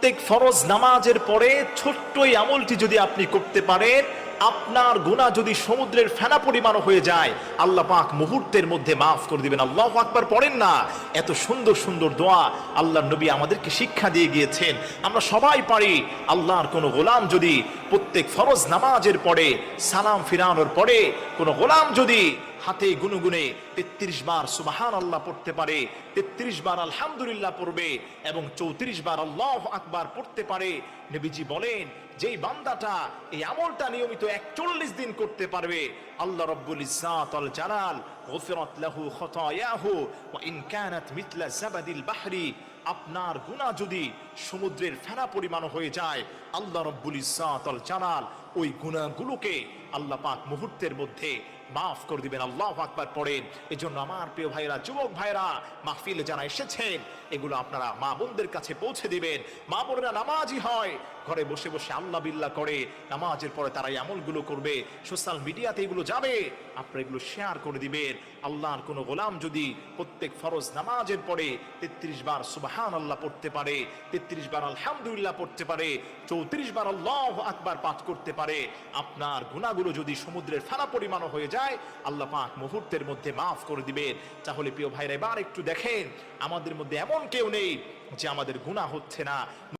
প্রত্যেক ফরজ নামাজের পরে ছোট্ট এই আমলটি যদি আপনি করতে পারেন, আপনার গুনাহ যদি সমুদ্রের ফেনা পরিমাণ হয়ে যায়, আল্লাহ পাক মুহূর্তের মধ্যে মাফ করে দিবেন। আল্লাহু আকবার পড়েন না? এত সুন্দর সুন্দর দোয়া আল্লাহর নবী আমাদেরকে শিক্ষা দিয়ে গিয়েছেন, আমরা সবাই পারি। আল্লাহর কোনো গোলাম যদি প্রত্যেক ফরজ নামাজের পরে সালাম ফিরানোর পরে কোনো গোলাম যদি হাতে গুনগুনে ৩৩ বার সুবহানাল্লাহ পড়তে পারে, ৩৩ বার আলহামদুলিল্লাহ পড়বে এবং ৩৪ বার আল্লাহু আকবার পড়তে পারে, নবীজি বলেন যেই বান্দাটা এই আমলটা নিয়মিত ৪১ দিন করতে পারবে, আল্লাহ রাব্বুল ইজ্জাত ওয়াল জালাল গফিরাত লাহু খতায়াহু ওয়া ইন কানাত মিথলা জাবাদিল বাহরি, আপনার গুনাহ যদি সমুদ্রের ফেনা পরিমাণ হয়ে যায়, আল্লাহ রাব্বুল ইজ্জাত ওয়াল জালাল ওই গুনাহগুলোকে আল্লাহ পাক মুহূর্তের মধ্যে মাফ করে দিবেন। আল্লাহু আকবার পড়েন। এজন্য আমার প্রিয় ভাইরা, যুবক ভাইরা, মাহফিলে যারা এসেছেন এগুলো আপনারা মা বোনদের কাছে পৌঁছে দিবেন। মা বোনেরা নামাজি হয়, ঘরে বসে বসে আল্লাহ বিল্লাহ করে, নামাজের পরে তারা এই আমলগুলো করবে, সোশ্যাল মিডিয়াতে এগুলো যাবে, আপনারা এগুলো শেয়ার করে দিবেন। আল্লাহর কোনো গোলাম যদি প্রত্যেক ফরজ নামাজের পরে ৩৩ বার সুবহানাল্লাহ পড়তে পারে, ৩৩ বার আলহামদুলিল্লাহ পড়তে পারে, ৩৪ বার আল্লাহু আকবার পাঠ করতে পারে, আপনার গুনাহগুলো যদি সমুদ্রের ফেনা পরিমাণ হয়ে যায়, আল্লাহ পাক মুহূর্তের মধ্যে মাফ করে দিবেন। তাহলে প্রিয় ভাইরা, এবার একটু দেখেন, আমাদের মধ্যে এমন কেউ নেই যে আমাদের গুনাহ হচ্ছে না।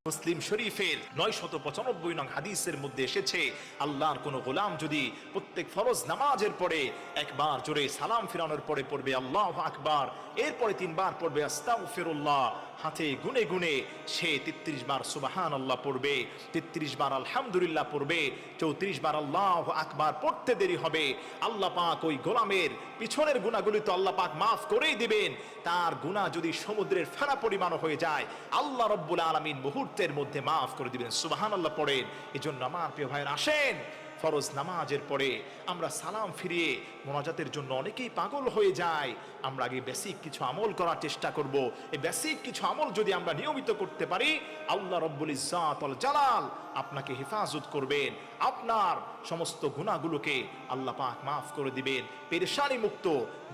মুসলিম শরীফের ৯৯৫ নং হাদিসের মধ্যে এসেছে, আল্লাহর কোন গোলাম যদি প্রত্যেক ফরজ নামাজের পরে একবার জোরে সালাম ফিরানোর পরে পড়বে আল্লাহু আকবার, এরপরে ৩ বার পড়বে আস্তাগফিরুল্লাহ, হাতে গুনে গুনে সে ৩৩ বার সুবহানাল্লাহ পড়বে, ৩৩ বার আলহামদুলিল্লাহ পড়বে, ৩৪ বার আল্লাহু আকবার পড়তে দেরি হবে, আল্লাহ পাক ওই গোলামের পিছনের গুনাহগুলি তো আল্লাহ পাক মাফ করেই দিবেন। তার গুনাহ যদি সমুদ্রের ফেনা পরিমাণ হয়ে যায়, আল্লাহ রাব্বুল আলামিন মুহূর্তের মধ্যে মাফ করে দিবেন। সুবহানাল্লাহ পড়েন। এজন্য আমার প্রিয় ভাইরা, আসেন ফরজ নামাজের পরে আমরা সালাম ফিরিয়ে মোনাজাতের জন্য অনেকেই পাগল হয়ে যায়। আমরা আগে বেসিক কিছু আমল করার চেষ্টা করব। এই বেসিক কিছু আমল যদি আমরা নিয়মিত করতে পারি, আল্লাহ রাব্বুল ইজ্জাত ওয়াল জালাল আপনাকে হেফাজত করবেন, আপনার সমস্ত গুনাহগুলোকে আল্লাহ পাক মাফ করে দিবেন, পেরেশানি মুক্ত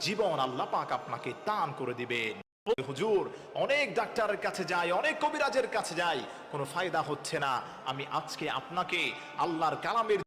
জীবন আল্লাহ পাক আপনাকে দান করে দিবেন। হুজুর, অনেক ডাক্তারের কাছে যাই, অনেক কবিরাজের কাছে যাই, কোনো ফায়দা হচ্ছে না। আমি আজকে আপনাকে আল্লাহর কালামের